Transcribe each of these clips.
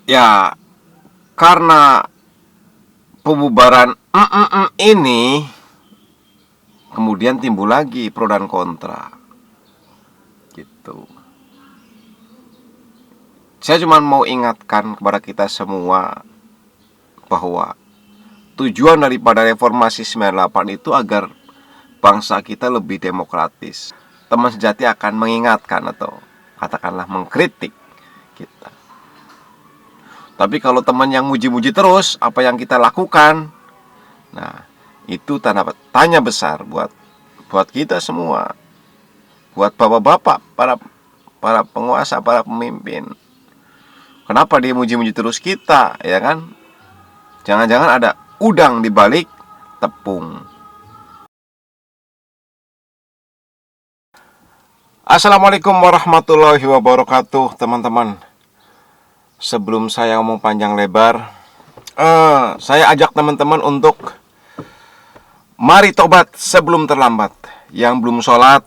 Ya, karena pembubaran ini kemudian timbul lagi pro dan kontra gitu. Saya cuma mau ingatkan kepada kita semua bahwa tujuan daripada reformasi 98 itu agar bangsa kita lebih demokratis. Teman sejati akan mengingatkan atau katakanlah mengkritik kita. Tapi kalau teman yang muji-muji terus apa yang kita lakukan, nah itu tanya besar buat kita semua, buat bapak-bapak, para penguasa, para pemimpin. Kenapa dia muji-muji terus kita, ya kan? Jangan-jangan ada udang di balik tepung. Assalamualaikum warahmatullahi wabarakatuh, teman-teman. Sebelum saya ngomong panjang lebar, saya ajak teman-teman untuk mari tobat sebelum terlambat. Yang belum sholat,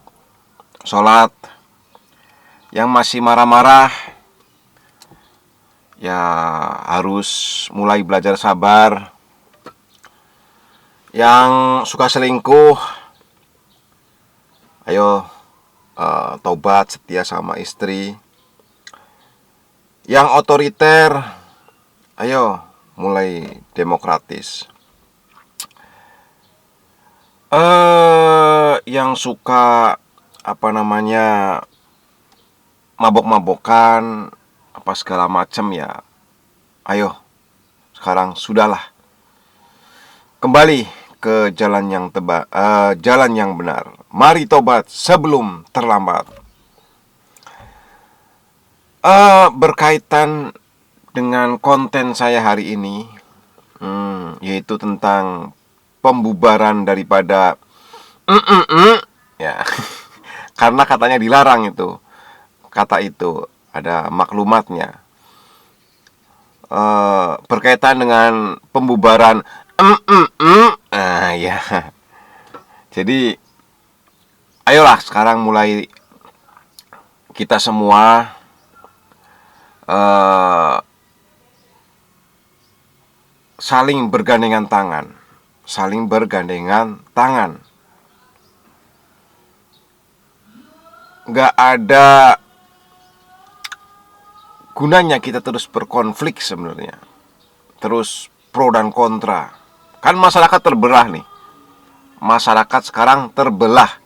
sholat. Yang masih marah-marah, ya harus mulai belajar sabar. Yang suka selingkuh, ayo tobat, setia sama istri. Yang otoriter, ayo mulai demokratis. Yang suka mabok-mabokan apa segala macam, ya ayo sekarang sudahlah, kembali ke jalan yang benar. Mari tobat sebelum terlambat. Berkaitan dengan konten saya hari ini, yaitu tentang pembubaran daripada ya. Karena katanya dilarang itu. Kata itu ada maklumatnya. Berkaitan dengan pembubaran ya. Jadi ayolah sekarang mulai kita semua saling bergandengan tangan. Saling bergandengan tangan. Gak ada gunanya kita terus berkonflik sebenarnya. Terus pro dan kontra. Kan masyarakat terbelah nih. Masyarakat sekarang terbelah.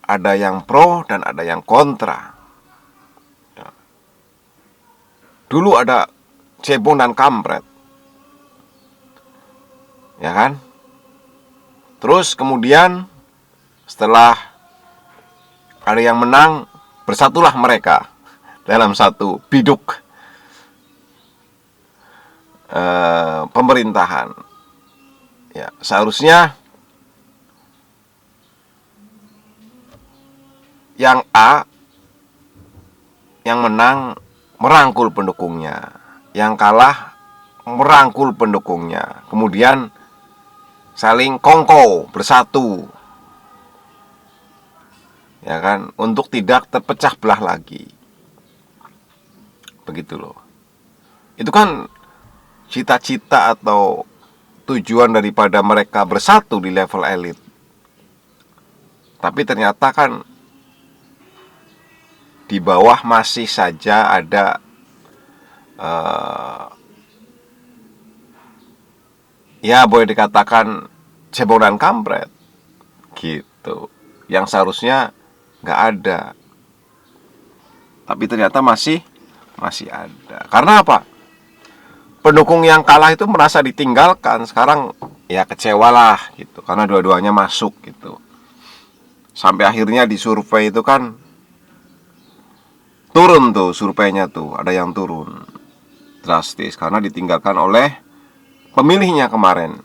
Ada yang pro dan ada yang kontra. Ya. Dulu ada cebong dan kampret, ya kan? Terus kemudian setelah ada yang menang, bersatulah mereka dalam satu biduk pemerintahan. Ya, seharusnya yang A, yang menang merangkul pendukungnya, yang kalah merangkul pendukungnya, kemudian saling kongko, bersatu, ya kan, untuk tidak terpecah belah lagi. Begitu loh. Itu kan cita-cita atau tujuan daripada mereka bersatu di level elit. Tapi ternyata kan di bawah masih saja ada ya boleh dikatakan cebong dan kampret gitu, yang seharusnya nggak ada, tapi ternyata masih ada. Karena apa? Pendukung yang kalah itu merasa ditinggalkan. Sekarang ya kecewalah gitu, karena dua-duanya masuk gitu. Sampai akhirnya di survei itu kan turun tuh surveinya tuh, ada yang turun drastis karena ditinggalkan oleh pemilihnya kemarin.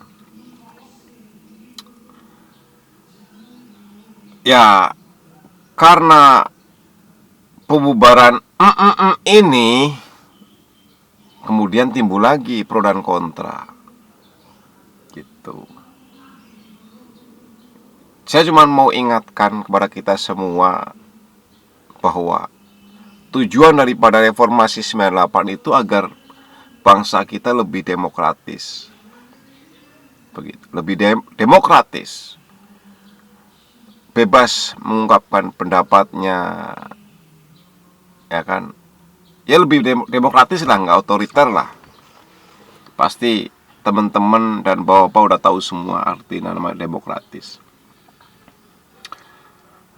Ya, karena pembubaran ini kemudian timbul lagi pro dan kontra gitu. Saya cuma mau ingatkan kepada kita semua bahwa tujuan daripada reformasi 98 itu agar bangsa kita lebih demokratis. Begitu, lebih demokratis. Bebas mengungkapkan pendapatnya, ya kan? Ya lebih demokratis lah, nggak otoriter lah. Pasti teman-teman dan bapak-bapak udah tahu semua arti nama demokratis.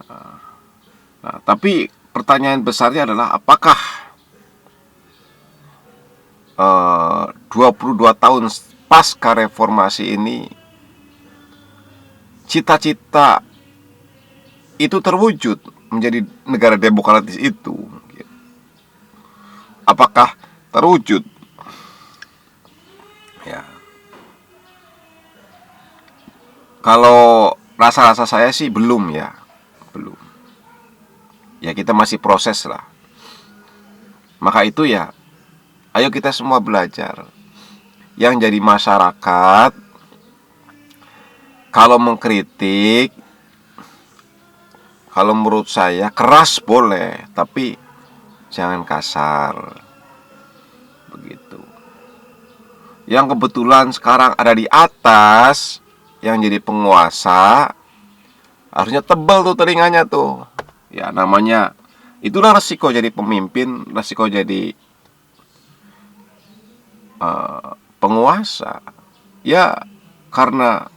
Nah, tapi pertanyaan besarnya adalah apakah 22 tahun pasca reformasi ini cita-cita itu terwujud menjadi negara demokratis itu? Apakah terwujud? Ya. Kalau rasa-rasa saya sih belum ya. Belum. Ya kita masih proses lah. Maka itu ya, ayo kita semua belajar. Yang jadi masyarakat, kalau mengkritik, kalau menurut saya keras boleh, tapi jangan kasar. Begitu. Yang kebetulan sekarang ada di atas, yang jadi penguasa, harusnya tebal tuh telinganya tuh. Ya namanya, itulah resiko jadi pemimpin, resiko jadi penguasa. Ya karena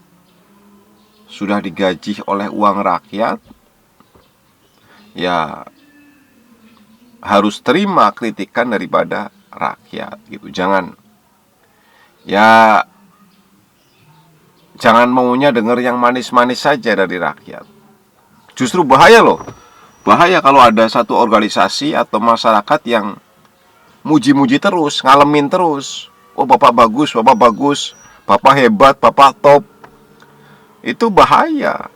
sudah digaji oleh uang rakyat, ya harus terima kritikan daripada rakyat gitu. Jangan maunya dengar yang manis-manis saja dari rakyat. Justru bahaya loh. Bahaya kalau ada satu organisasi atau masyarakat yang muji-muji terus, ngalemin terus. Oh bapak bagus, bapak hebat, bapak top. Itu bahaya.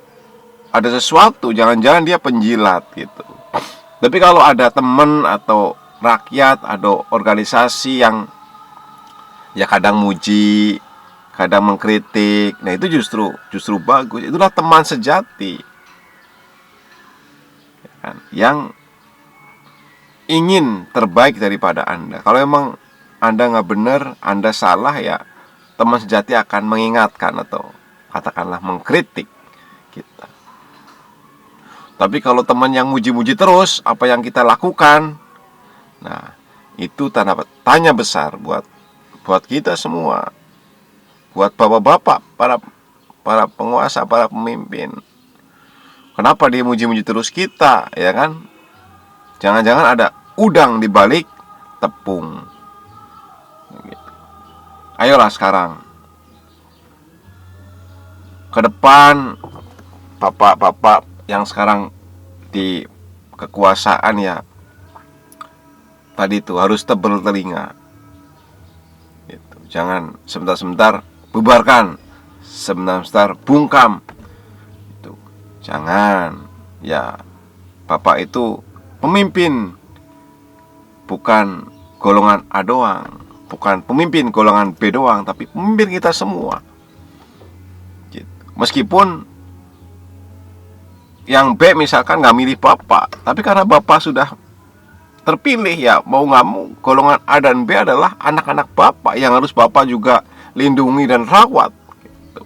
Ada sesuatu, jangan-jangan dia penjilat gitu. Tapi kalau ada teman atau rakyat, ada organisasi yang ya kadang muji, kadang mengkritik, nah itu justru bagus. Itulah teman sejati, ya kan? Yang ingin terbaik daripada Anda. Kalau emang Anda nggak benar, Anda salah, ya teman sejati akan mengingatkan atau katakanlah mengkritik kita. Tapi kalau teman yang muji-muji terus apa yang kita lakukan, nah itu tanya besar buat kita semua, buat bapak-bapak, para penguasa, para pemimpin. Kenapa dia muji-muji terus kita, ya kan? Jangan-jangan ada udang di balik tepung. Gitu. Ayolah sekarang ke depan, bapak-bapak yang sekarang di kekuasaan, ya tadi itu harus tebal telinga gitu. Jangan sebentar-sebentar bubarkan, sebentar-sebentar bungkam itu. Jangan. Ya bapak itu pemimpin, bukan golongan A doang, bukan pemimpin golongan B doang, tapi pemimpin kita semua gitu. Meskipun yang B misalkan nggak milih bapak, tapi karena bapak sudah terpilih, ya mau nggak mau golongan A dan B adalah anak-anak bapak yang harus bapak juga lindungi dan rawat gitu.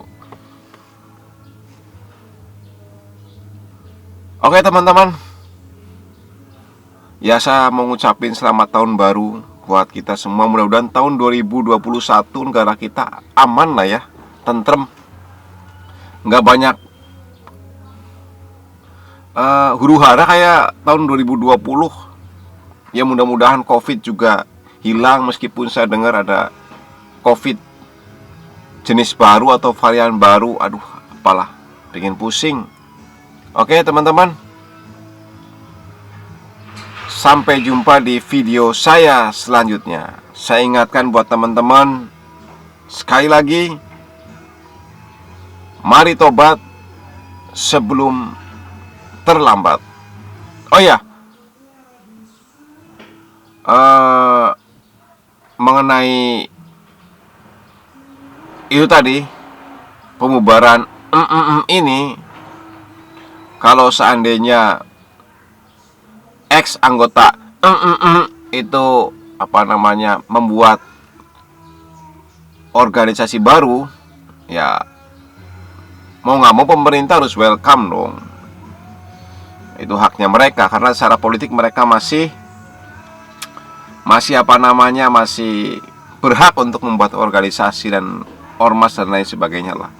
Oke teman-teman, ya saya mau ngucapin selamat tahun baru buat kita semua. Mudah-mudahan tahun 2021 negara kita aman lah ya, tentrem, nggak banyak huru-hara kayak tahun 2020. Ya mudah-mudahan COVID juga hilang, meskipun saya dengar ada COVID jenis baru atau varian baru. Aduh, apalah, bikin pusing. Oke teman-teman, sampai jumpa di video saya selanjutnya. Saya ingatkan buat teman-teman, sekali lagi, mari tobat sebelum terlambat. Oh ya, mengenai itu tadi, pembubaran ini, kalau seandainya ex anggota itu membuat organisasi baru, ya mau nggak mau pemerintah harus welcome dong. Itu haknya mereka, karena secara politik mereka masih masih berhak untuk membuat organisasi dan ormas dan lain sebagainya lah.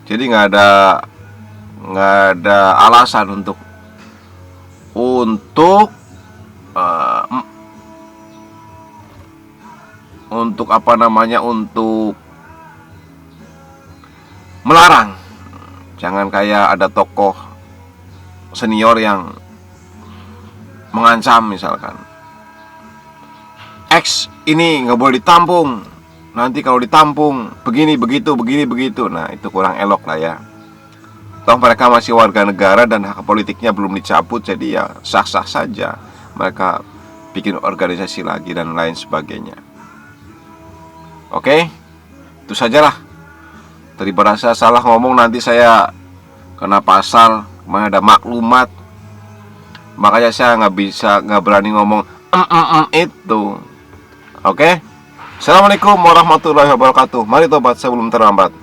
Jadi nggak ada alasan untuk untuk melarang. Jangan kayak ada tokoh senior yang mengancam, misalkan X ini nggak boleh ditampung, nanti kalau ditampung begini begitu. Nah, itu kurang elok lah ya. Toh mereka masih warga negara dan hak politiknya belum dicabut, jadi ya sah-sah saja mereka bikin organisasi lagi dan lain sebagainya. Oke, itu sajalah. Daripada saya salah ngomong nanti saya kena pasal, mana ada maklumat, makanya saya nggak berani ngomong itu. Oke, Assalamualaikum warahmatullahi wabarakatuh. Mari tobat sebelum terlambat.